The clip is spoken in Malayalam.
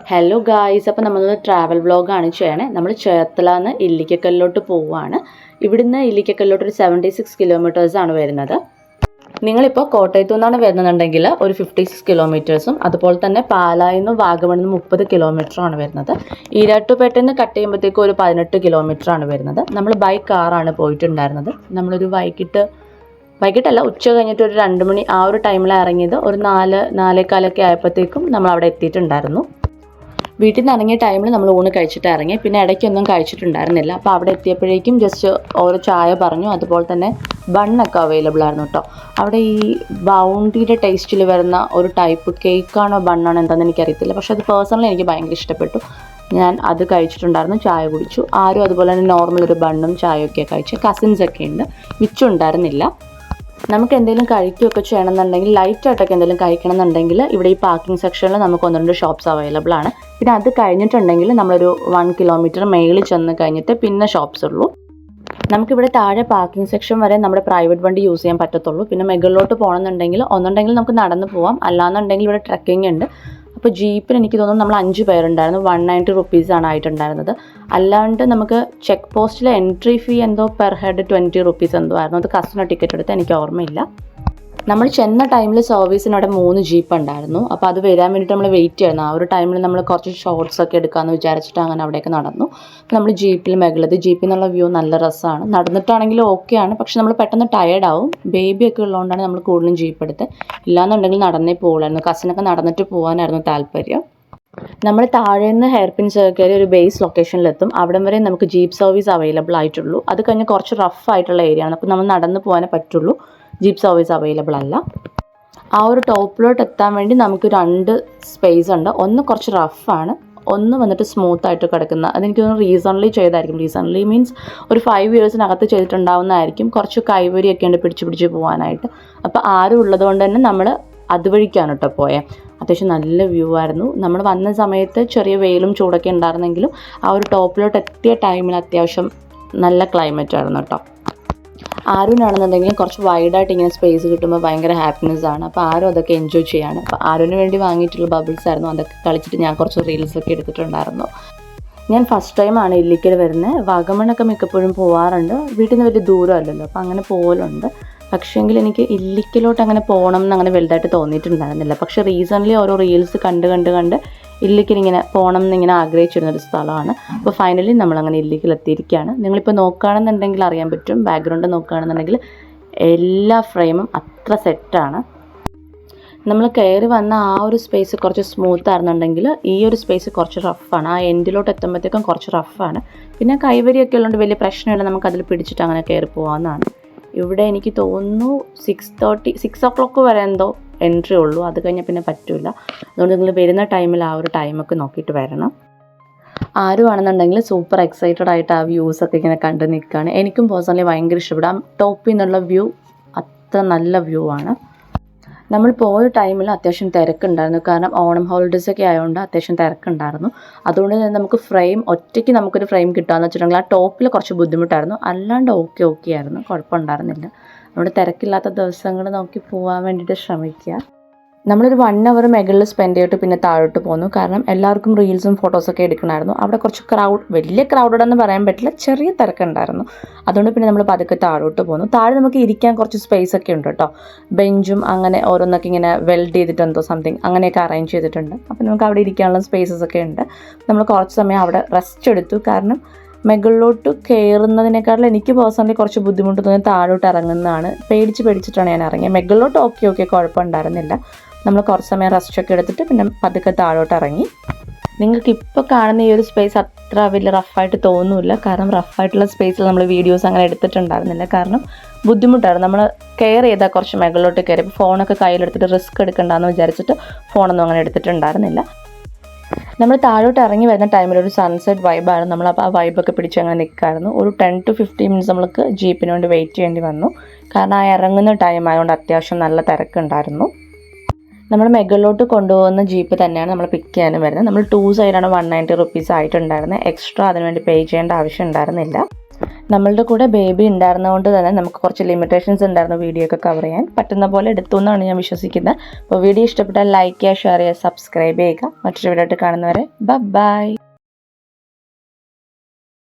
ഹലോ ഗായ്സ്, അപ്പോൾ നമ്മളൊരു ട്രാവൽ വ്ളോഗാണ് ചെയ്യണേ. നമ്മൾ ചേർത്തലന്ന് ഇല്ലിക്കക്കല്ലിലോട്ട് പോവുകയാണ്. ഇവിടുന്ന് ഇല്ലിക്കക്കല്ലിലോട്ട് ഒരു 76 കിലോമീറ്റേഴ്സാണ് വരുന്നത്. നിങ്ങളിപ്പോൾ കോട്ടയത്തു നിന്നാണ് വരുന്നുണ്ടെങ്കിൽ ഒരു 56 കിലോമീറ്റേഴ്സും, അതുപോലെ തന്നെ പാലായിൽ നിന്ന് വാഗമണിൽ നിന്ന് 30 കിലോമീറ്ററാണ് വരുന്നത്. ഈരാട്ടുപേട്ടയിൽ നിന്ന് കട്ട് ചെയ്യുമ്പോഴത്തേക്കും ഒരു 18 കിലോമീറ്ററാണ് വരുന്നത്. നമ്മൾ ബൈ കാറാണ് പോയിട്ടുണ്ടായിരുന്നത്. നമ്മളൊരു വൈകിട്ടല്ല, ഉച്ച കഴിഞ്ഞിട്ട് ഒരു 2 മണി ആ ഒരു ടൈമിൽ ഇറങ്ങിയത്. ഒരു 4-4:15 ആയപ്പോഴത്തേക്കും നമ്മൾ അവിടെ എത്തിയിട്ടുണ്ടായിരുന്നു. വീട്ടിൽ നിന്ന് ഇറങ്ങിയ ടൈമിൽ നമ്മൾ ഊണ് കഴിച്ചിട്ട് ഇറങ്ങി. പിന്നെ ഇടയ്ക്കൊന്നും കഴിച്ചിട്ടുണ്ടായിരുന്നില്ല. അപ്പോൾ അവിടെ എത്തിയപ്പോഴേക്കും ജസ്റ്റ് ഓരോ ചായ പറഞ്ഞു. അതുപോലെ തന്നെ ബണ്ണൊക്കെ അവൈലബിൾ ആയിരുന്നു കേട്ടോ. അവിടെ ഈ ബൗണ്ടിയുടെ ടേസ്റ്റിൽ വരുന്ന ഒരു ടൈപ്പ് കേക്കാണോ ബണ്ണാണോ എന്താണെന്ന് എനിക്കറിയത്തില്ല. പക്ഷെ അത് പേഴ്സണലി എനിക്ക് ഭയങ്കര ഇഷ്ടപ്പെട്ടു. ഞാൻ അത് കഴിച്ചിട്ടുണ്ടായിരുന്നു, ചായ കുടിച്ചു. ആരും അതുപോലെ തന്നെ നോർമൽ ഒരു ബണ്ണും ചായയൊക്കെ കഴിച്ചു. കസിൻസൊക്കെ ഉണ്ട്, മിച്ചുണ്ടായിരുന്നില്ല. നമുക്ക് എന്തെങ്കിലും കഴിക്കുകയൊക്കെ ചെയ്യണമെന്നുണ്ടെങ്കിൽ, ലൈറ്റായിട്ടൊക്കെ എന്തെങ്കിലും കഴിക്കണമെന്നുണ്ടെങ്കിൽ ഇവിടെ ഈ പാർക്കിംഗ് സെക്ഷനിൽ നമുക്ക് 1-2 ഷോപ്സ് അവൈലബിൾ ആണ്. പിന്നെ അത് കഴിഞ്ഞിട്ടുണ്ടെങ്കിൽ നമ്മളൊരു 1 കിലോമീറ്റർ മേളിൽ ചെന്ന് കഴിഞ്ഞിട്ട് പിന്നെ ഷോപ്സ് ഉള്ളൂ. നമുക്കിവിടെ താഴെ പാർക്കിംഗ് സെക്ഷൻ വരെ നമ്മുടെ പ്രൈവറ്റ് വണ്ടി യൂസ് ചെയ്യാൻ പറ്റത്തുള്ളൂ. പിന്നെ മുകളിലോട്ട് പോകണമെന്നുണ്ടെങ്കിൽ ഒന്നുണ്ടെങ്കിൽ നമുക്ക് നടന്ന് പോവാം, അല്ലാന്നുണ്ടെങ്കിൽ ഇവിടെ ട്രെക്കിംഗ് ഉണ്ട്. അപ്പോൾ ജീപ്പിന് എനിക്ക് തോന്നുന്നു നമ്മൾ 5 പേരുണ്ടായിരുന്നു. 190 റുപ്പീസാണ് ആയിട്ടുണ്ടായിരുന്നത്. അല്ലാണ്ട് നമുക്ക് ചെക്ക് പോസ്റ്റിലെ എൻട്രി ഫീ എന്തോ പെർ ഹെഡ് 20 റുപ്പീസ് എന്തോ ആയിരുന്നു. അത് കസ്റ്റമർ ടിക്കറ്റ് എടുത്ത് എനിക്ക് ഓർമ്മയില്ല. നമ്മൾ ചെന്ന ടൈമിൽ സർവീസിനവിടെ 3 ജീപ്പ് ഉണ്ടായിരുന്നു. അപ്പോൾ അത് വരാൻ വേണ്ടിയിട്ട് നമ്മൾ വെയിറ്റ് ചെയ്യുന്നു. ആ ഒരു ടൈമിൽ നമ്മൾ കുറച്ച് ഷോർട്സ് ഒക്കെ എടുക്കാമെന്ന് വിചാരിച്ചിട്ട് അങ്ങനെ അവിടെയൊക്കെ നടന്നു. അപ്പോൾ നമ്മൾ ജീപ്പിൽ മുകളിലത്, ജീപ്പിൽ നിന്നുള്ള വ്യൂ നല്ല രസമാണ്. നടന്നിട്ടാണെങ്കിലും ഓക്കെയാണ്, പക്ഷെ നമ്മൾ പെട്ടെന്ന് ടയേർഡാവും. ബേബിയൊക്കെ ഉള്ളതുകൊണ്ടാണ് നമ്മൾ കൂടുതലും ജീപ്പ് എടുത്ത്. ഇല്ലാന്നുണ്ടെങ്കിൽ നടന്നേ പോകുമായിരുന്നു. കസിനൊക്കെ നടന്നിട്ട് പോകാനായിരുന്നു താല്പര്യം. നമ്മൾ താഴേന്ന് ഹെയർ പിൻ കയറി ഒരു ബേസ് ലൊക്കേഷനിലെത്തും. അവിടം വരെ നമുക്ക് ജീപ്പ് സർവീസ് അവൈലബിൾ ആയിട്ടുള്ളൂ. അത് കഴിഞ്ഞ് കുറച്ച് റഫ് ആയിട്ടുള്ള ഏരിയ ആണ്. അപ്പോൾ നമ്മൾ നടന്ന് പോകാനേ പറ്റുള്ളൂ, ജീപ്പ് സർവീസ് അവൈലബിൾ അല്ല. ആ ഒരു ടോപ്പിലോട്ട് എത്താൻ വേണ്ടി നമുക്ക് 2 സ്പേസ് ഉണ്ട്. ഒന്ന് കുറച്ച് റഫാണ്, ഒന്ന് വന്നിട്ട് സ്മൂത്ത് ആയിട്ട് കിടക്കുന്ന. അതെനിക്ക് തോന്നുന്നു റീസൺലി ചെയ്തായിരിക്കും. റീസൺലി മീൻസ് ഒരു 5 ഇയേഴ്സിനകത്ത് ചെയ്തിട്ടുണ്ടാവുന്നതായിരിക്കും. കുറച്ച് കൈവരിയൊക്കെ ഉണ്ട് പിടിച്ച് പോകാനായിട്ട്. അപ്പോൾ ആരും ഉള്ളതുകൊണ്ട് തന്നെ നമ്മൾ അതുവഴിക്കാണ് കേട്ടോ പോയത്. അത്യാവശ്യം നല്ല വ്യൂ ആയിരുന്നു. നമ്മൾ വന്ന സമയത്ത് ചെറിയ വെയിലും ചൂടൊക്കെ ഉണ്ടായിരുന്നെങ്കിലും ആ ഒരു ടോപ്പിലോട്ട് എത്തിയ ടൈമിൽ അത്യാവശ്യം നല്ല ക്ലൈമറ്റ് ആയിരുന്നു കേട്ടോ. ആരുനാണെന്നുണ്ടെങ്കിലും കുറച്ച് വൈഡായിട്ട് ഇങ്ങനെ സ്പേസ് കിട്ടുമ്പോൾ ഭയങ്കര ഹാപ്പിനെസ് ആണ്. അപ്പോൾ ആരും അതൊക്കെ എൻജോയ് ചെയ്യാണ്. അപ്പോൾ ആരുവിന് വേണ്ടി വാങ്ങിയിട്ടുള്ള ബബിൾസ് ആയിരുന്നു. അതൊക്കെ കളിച്ചിട്ട് ഞാൻ കുറച്ച് റീൽസൊക്കെ എടുത്തിട്ടുണ്ടായിരുന്നു. ഞാൻ ഫസ്റ്റ് ടൈമാണ് ഇല്ലിക്കൽ വരുന്നത്. വാഗമണ്ണൊക്കെ മിക്കപ്പോഴും പോകാറുണ്ട്. വീട്ടിൽ നിന്ന് വലിയ ദൂരമല്ലല്ലോ, അപ്പോൾ അങ്ങനെ പോകലുണ്ട്. പക്ഷേങ്കിൽ എനിക്ക് ഇല്ലിക്കലോട്ട് അങ്ങനെ പോകണം എന്ന് അങ്ങനെ വലുതായിട്ട് തോന്നിയിട്ടുണ്ടായിരുന്നില്ല. പക്ഷേ റീസെൻ്റ്ലി ഓരോ റീൽസ് കണ്ട് ഇല്ലിക്കൽ ഇങ്ങനെ പോകണം എന്നിങ്ങനെ ആഗ്രഹിച്ചിരുന്നൊരു സ്ഥലമാണ്. അപ്പോൾ ഫൈനലി നമ്മളങ്ങനെ ഇല്ലിക്കൽ എത്തിയിരിക്കുകയാണ്. നിങ്ങളിപ്പോൾ നോക്കുകയാണെന്നുണ്ടെങ്കിൽ അറിയാൻ പറ്റും, ബാക്ക്ഗ്രൗണ്ട് നോക്കുകയാണെന്നുണ്ടെങ്കിൽ എല്ലാ ഫ്രെയിമും അത്ര സെറ്റാണ്. നമ്മൾ കയറി വന്ന ആ ഒരു സ്പേസ് കുറച്ച് സ്മൂത്ത് ആയിരുന്നുണ്ടെങ്കിൽ ഈ ഒരു സ്പേസ് കുറച്ച് റഫാണ്. ആ എൻഡിലോട്ട് എത്തുമ്പോഴത്തേക്കും കുറച്ച് റഫാണ്. പിന്നെ കൈവരിയൊക്കെ ഉള്ളതുകൊണ്ട് വലിയ പ്രശ്നമില്ല, നമുക്കതിൽ പിടിച്ചിട്ട് അങ്ങനെ കയറി പോകാമെന്നാണ്. ഇവിടെ എനിക്ക് തോന്നുന്നു 6 o'clock വരെ എന്തോ എൻട്രി ഉള്ളൂ. അത് കഴിഞ്ഞാൽ പിന്നെ പറ്റില്ല. അതുകൊണ്ട് നിങ്ങൾ വരുന്ന ടൈമിൽ ആ ഒരു ടൈമൊക്കെ നോക്കിയിട്ട് വരണം. ആരുവാണെന്നുണ്ടെങ്കിൽ സൂപ്പർ എക്സൈറ്റഡ് ആയിട്ട് ആ വ്യൂസൊക്കെ ഇങ്ങനെ കണ്ടു നിൽക്കുകയാണ്. എനിക്കും പേഴ്സണലി ഭയങ്കര ഇഷ്ടപ്പെടും. ടോപ്പിൽ നിന്നുള്ള വ്യൂ അത്ര നല്ല വ്യൂ ആണ്. നമ്മൾ പോയ ടൈമിൽ അത്യാവശ്യം തിരക്കുണ്ടായിരുന്നു. കാരണം ഓണം ഹോളിഡേയ്സൊക്കെ ആയതുകൊണ്ട് അത്യാവശ്യം തിരക്കുണ്ടായിരുന്നു. അതുകൊണ്ട് തന്നെ നമുക്ക് ഒറ്റയ്ക്ക് നമുക്കൊരു ഫ്രെയിം കിട്ടുകയെന്ന് വെച്ചിട്ടുണ്ടെങ്കിൽ ആ ടോപ്പിൽ കുറച്ച് ബുദ്ധിമുട്ടായിരുന്നു. അല്ലാണ്ട് ഓക്കെ ആയിരുന്നു, കുഴപ്പമുണ്ടായിരുന്നില്ല. നമ്മുടെ തിരക്കില്ലാത്ത ദിവസങ്ങൾ നോക്കി പോകാൻ വേണ്ടിയിട്ട് ശ്രമിക്കുക. നമ്മളൊരു 1 hour മുകളിൽ സ്പെൻഡ് ചെയ്തിട്ട് പിന്നെ താഴോട്ട് പോന്നു. കാരണം എല്ലാവർക്കും റീൽസും ഫോട്ടോസൊക്കെ എടുക്കണമായിരുന്നു. അവിടെ കുറച്ച് വലിയ ക്രൗഡഡെന്ന് പറയാൻ പറ്റില്ല, ചെറിയ തിരക്കുണ്ടായിരുന്നു. അതുകൊണ്ട് പിന്നെ നമ്മൾ പതുക്കെ താഴോട്ട് പോന്നു. താഴെ നമുക്ക് ഇരിക്കാൻ കുറച്ച് സ്പേസ് ഒക്കെ ഉണ്ട് കേട്ടോ. ബെഞ്ചും അങ്ങനെ ഓരോന്നൊക്കെ ഇങ്ങനെ വെൽഡ് ചെയ്തിട്ടുണ്ടോ സംതിങ് അങ്ങനെയൊക്കെ അറേഞ്ച് ചെയ്തിട്ടുണ്ട്. അപ്പോൾ നമുക്ക് അവിടെ ഇരിക്കാനുള്ള സ്പേസസ് ഒക്കെ ഉണ്ട്. നമ്മൾ കുറച്ച് സമയം അവിടെ റെസ്റ്റ് എടുത്തു. കാരണം മുകളിലോട്ട് കയറുന്നതിനേക്കാളും എനിക്ക് പേഴ്സണലി കുറച്ച് ബുദ്ധിമുട്ട് തോന്നി താഴോട്ട് ഇറങ്ങുന്നതാണ്. പേടിച്ചിട്ടാണ് ഞാൻ ഇറങ്ങിയത്. മുകളിലോട്ട് ഓക്കെ കുഴപ്പമുണ്ടായിരുന്നില്ല. നമ്മൾ കുറച്ച് സമയം റെസ്റ്റൊക്കെ എടുത്തിട്ട് പിന്നെ പതുക്കെ താഴോട്ട് ഇറങ്ങി. നിങ്ങൾക്ക് ഇപ്പോൾ കാണുന്ന ഈ ഒരു സ്പേസ് അത്ര വലിയ റഫായിട്ട് തോന്നില്ല. കാരണം റഫായിട്ടുള്ള സ്പേസിൽ നമ്മൾ വീഡിയോസ് അങ്ങനെ എടുത്തിട്ടുണ്ടായിരുന്നില്ല. കാരണം ബുദ്ധിമുട്ടായിരുന്നു. നമ്മൾ കെയർ ചെയ്താൽ കുറച്ച് മുകളിലോട്ട് കയറി. ഇപ്പോൾ ഫോണൊക്കെ കയ്യിലെടുത്തിട്ട് റിസ്ക് എടുക്കണ്ടെന്ന് വിചാരിച്ചിട്ട് ഫോണൊന്നും അങ്ങനെ എടുത്തിട്ടുണ്ടായിരുന്നില്ല. നമ്മൾ താഴോട്ട് ഇറങ്ങി വരുന്ന ടൈമിൽ ഒരു സൺസെറ്റ് വൈബായിരുന്നു. നമ്മൾ അപ്പോൾ ആ വൈബൊക്കെ പിടിച്ച് അങ്ങനെ നിൽക്കായിരുന്നു. ഒരു 10 to 15 minutes നമ്മൾക്ക് ജീപ്പിന് വേണ്ടി വെയിറ്റ് ചെയ്യേണ്ടി വന്നു. കാരണം ആ ഇറങ്ങുന്ന ടൈം ആയതുകൊണ്ട് അത്യാവശ്യം നല്ല തിരക്കുണ്ടായിരുന്നു. നമ്മൾ മുകളിലോട്ട് കൊണ്ടുപോകുന്ന ജീപ്പ് തന്നെയാണ് നമ്മൾ പിക്ക് ചെയ്യാനും വരുന്നത്. നമ്മൾ 2 സൈഡാണ് 190 റുപ്പീസ് ആയിട്ടുണ്ടായിരുന്നത്. എക്സ്ട്രാ അതിനുവേണ്ടി പേ ചെയ്യേണ്ട ആവശ്യം ഉണ്ടായിരുന്നില്ല. നമ്മളുടെ കൂടെ ബേബി ഉണ്ടായിരുന്നതുകൊണ്ട് തന്നെ നമുക്ക് കുറച്ച് ലിമിറ്റേഷൻസ് ഉണ്ടായിരുന്നു വീഡിയോ ഒക്കെ കവർ ചെയ്യാൻ. പറ്റുന്ന പോലെ എടുത്തു എന്നാണ് ഞാൻ വിശ്വസിക്കുന്നത്. അപ്പോൾ വീഡിയോ ഇഷ്ടപ്പെട്ടാൽ ലൈക്ക് ചെയ്യുക, ഷെയർ ചെയ്യുക, സബ്സ്ക്രൈബ് ചെയ്യുക. മറ്റൊരു വീഡിയോ ആയിട്ട് കാണുന്നവരെ ബൈ.